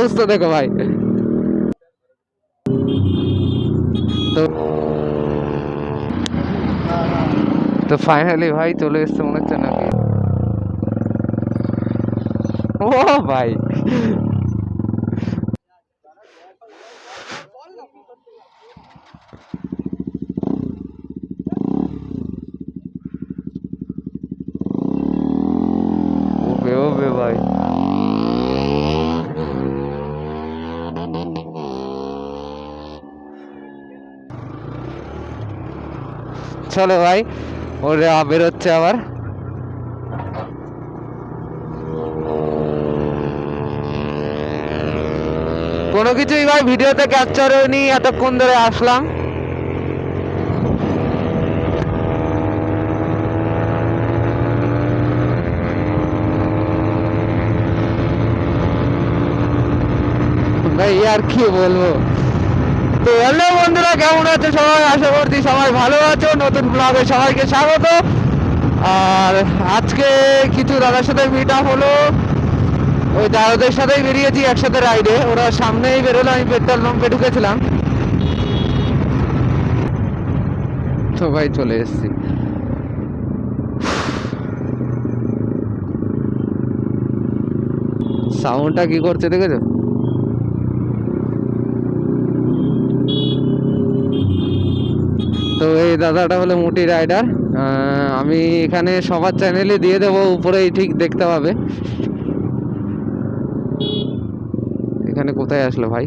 অবস্থা দেখো ভাই। তো তো ফাইনালি ভাই চলে এসছে মনে হচ্ছে নাকি। ও ভাই ওবে ওবে ভাই, চলো ভাই ওরা বেরোচ্ছে আবার। কোনো কিছুই ভাই ভিডিওতে ক্যাপচার হয়নি, এতক্ষণ ধরে আসলাম। ভাই আর কি বলবো। তো হ্যালো বন্ধুরা, কেমন আছো সবাই? আশা করছি সবাই ভালো আছো। নতুন ব্লগে সবাইকে স্বাগত। আর আজকে কিছু দাদার সাথে মিট আপ হলো, ওই দাদাদের সাথেই বেরিয়েছি একসাথে রাইডে। ওরা সামনেই বেরোলো, আমি পেট্রোল পাম্পে ঢুকেছিলাম। তো ভাই চলে এসেছি। সাউন্ডটা কি করছে দেখেছো? তো এই দাদাটা হলো মুটি রাইডার। আমি এখানে সবার চ্যানেলে দিয়ে দেবো, উপরেই ঠিক দেখতে পাবে। এখানে কোথায় আসলো ভাই?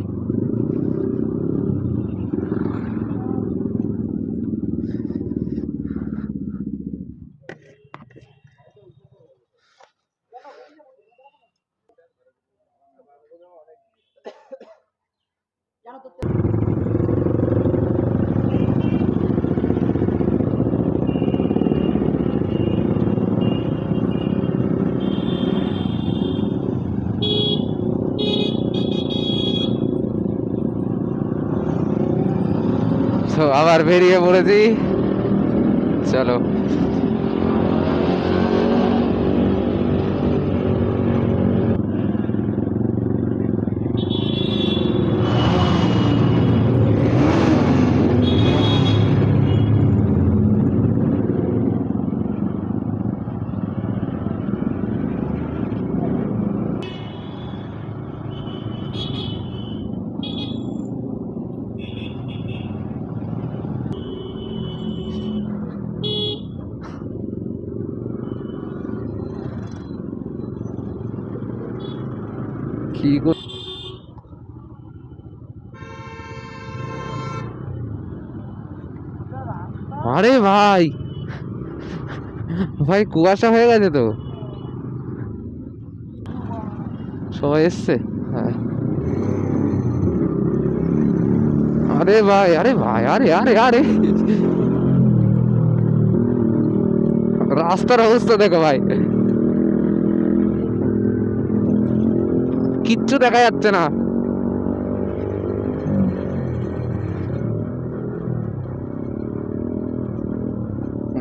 তো আবার বেরিয়ে পড়েছি, চলো। কি আরে ভাই, ভাই কুয়াশা হয়ে গেছে তো। সবাই এসছে, হ্যাঁ। আরে ভাই, আরে ভাই, আরে আরে আরে রাস্তার অবস্থা দেখো ভাই, কিচ্ছু দেখা যাচ্ছে না।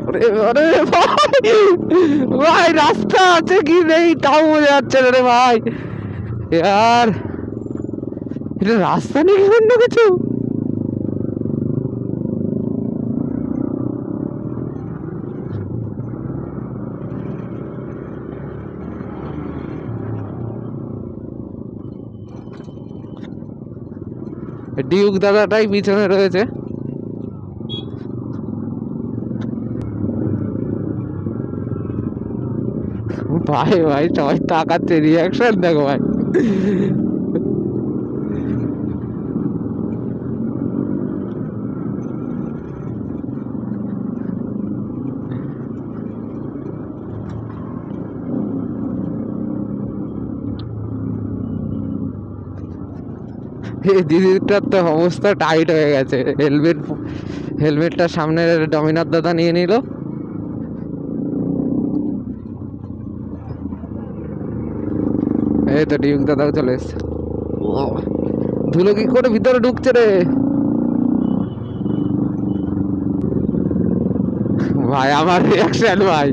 আরে আরে ভাই, ভাই রাস্তা আছে কি নেই তাও বোঝা যাচ্ছে না রে ভাই। यार এটা রাস্তা নেই অন্য কিছু। ডিউক দাদাটাই পিছনে রয়েছে। ভাই ভাই সবাই তাকাচ্ছে, রিয়াকশন দেখো ভাই। এই দিদিটার তো অবস্থা টাইট হয়ে গেছে। হেলমেটটা সামনের ডমিনার দাদা নিয়ে নিল। এই তো ডিউক দাদাও চলে এসছে। ধুলো কি করে ভিতরে ঢুকছে রে ভাই। আমার রিয়াকশন ভাই,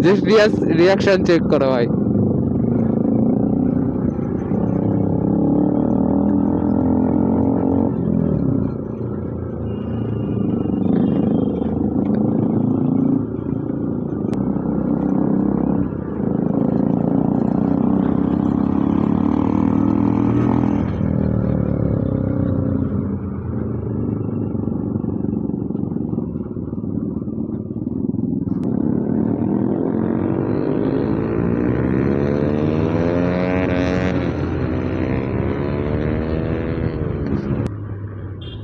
জাস্ট রিয়াকশন চেক করো ভাই।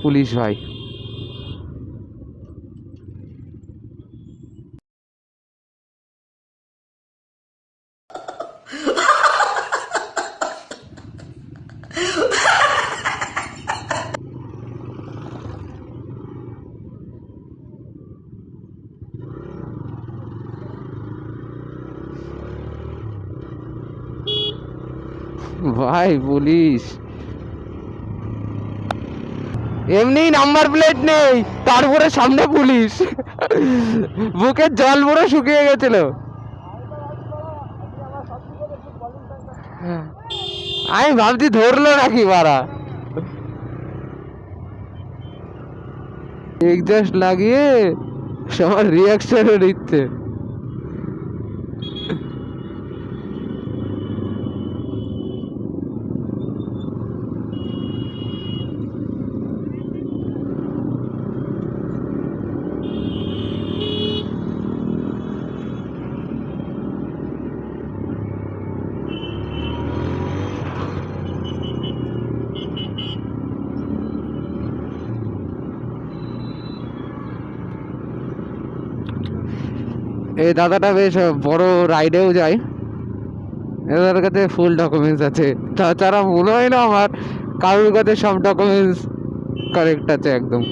পুলিশ ভাই। ভাই পুলিশ এমনি নাম্বার প্লেট নেই, তারপরে সামনে পুলিশ। বুকের জল পুরো শুকিয়ে গেছিল। আমি ভাবছি ধরলো নাকি বাড়া। এক্সস্ট লাগিয়ে সবার রিয়াকশনও নিচ্ছে। এই দাদাটা বেশ বড় রাইডেও যায়, এদের কাছে ফুল ডকুমেন্টস আছে। তাছাড়া মনে হয় না আমার কারোর কাছে সব ডকুমেন্টস কারেক্ট আছে একদম।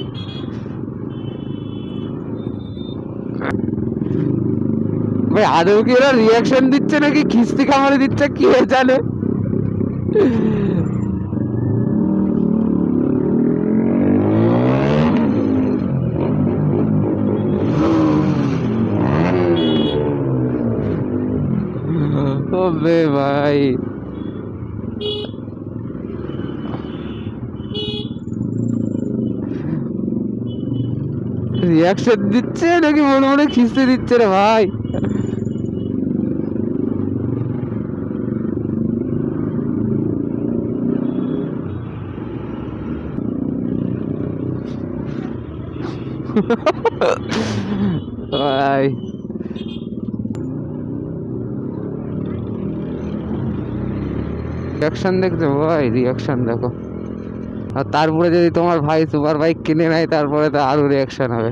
ভাই আদৌ কি এরা রিয়াকশন দিচ্ছে নাকি খিস্তি খামারে দিচ্ছে কি জানে। ওবে ভাই রিয়াকশন দিচ্ছে নাকি মনে মনে খিস্তি দিচ্ছে রে ভাই। ভাই রিয়াকশন দেখছো ভাই, রিয়াকশন দেখো। আর তারপরে যদি তোমার ভাই সুপার বাইক কিনে নেয় তারপরে তো আরো রিয়াকশন হবে।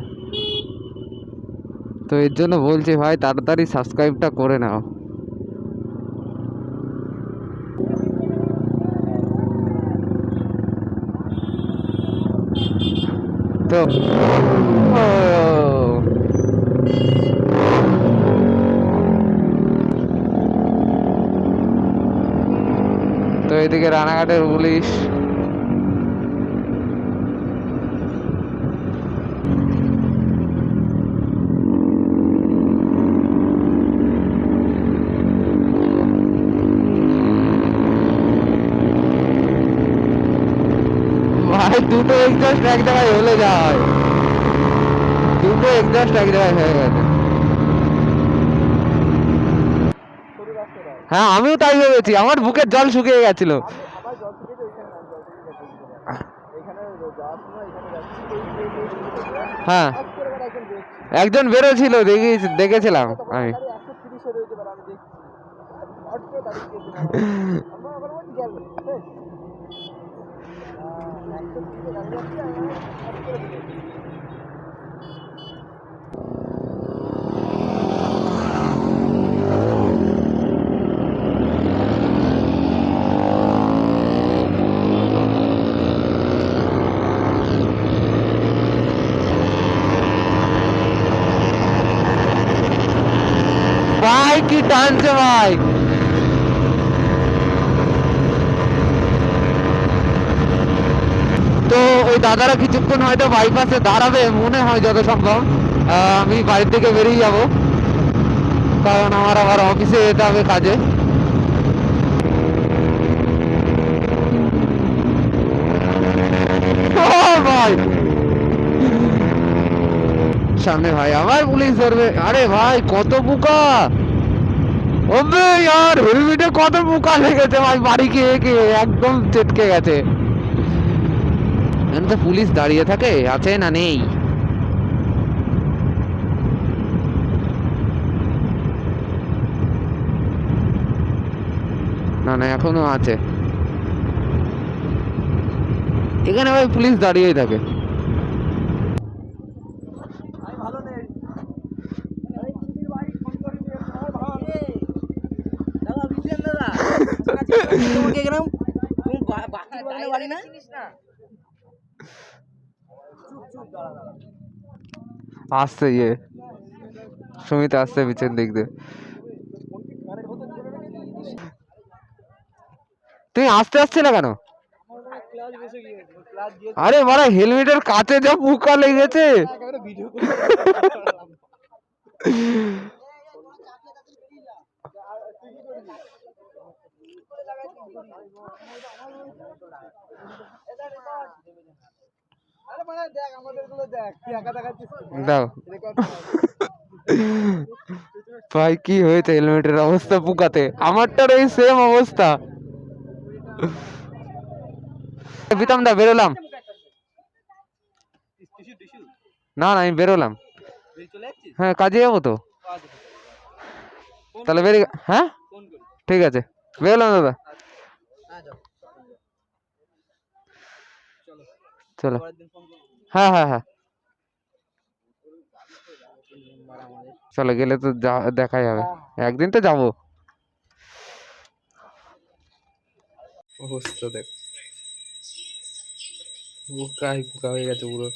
তো এর জন্য বলছি ভাই তাড়াতাড়ি সাবস্ক্রাইবটা করে নাও। তো তো এদিকে রানাঘাটের পুলিশ ভাই দুটো এক্সস্ট এক জায়গায় হলে যায়, দুটো এক্সস্ট এক জায়গায় হয়ে গেছে। হ্যাঁ আমিও তাই ভেবেছি, আমার বুকের জল শুকিয়ে গেছিল। হ্যাঁ একজন বেরোছিল, দেখেছিলাম আমি। ভাই কি টানছে ভাই। তো ওই দাদারা কিছুক্ষণ হয়তো বাইপাসে দাঁড়াবে মনে হয় যত সম্ভব। আমি বাড়ির থেকে বেরিয়ে যাব, কারণ আমার আবার অফিসে যেতে হবে কাজে। ভাই সামনে ভাই আমার পুলিশ ধরবে। আরে ভাই কত পোকা, ওবে यार হেলমেটে কত পোকা লেগেছে ভাই, বাড়ি খেয়ে একদম চেটকে গেছে। এখানে তো পুলিশ দাঁড়িয়ে থাকে, আছে না নেই? না না এখনো আছে। এখানে ভাই পুলিশ দাঁড়িয়েই থাকে। আসছে ইয়ে সুমিত আসছে পিছন দিক দিয়ে। তুমি আসতে আসছিলে কেন? আরে মারা হেলমেটের কাছে যা পোকা লেগেছে। দাও ভাই কি হয়েছে হেলমেটের অবস্থা পোকাতে, আমারটার এই সেম অবস্থা। বিতাম দা বেরোলাম। না না আমি বেরোলাম। হ্যাঁ কাজে যাবো তো। তাহলে বেরিয়ে হ্যাঁ ঠিক আছে বেরোলাম দাদা। চলো হ্যাঁ হ্যাঁ হ্যাঁ চলো গেলে তো দেখাই হবে, একদিন তো যাবো। অবস্থা দেখ পোকায় পোকা হয়ে গেছে পুরো।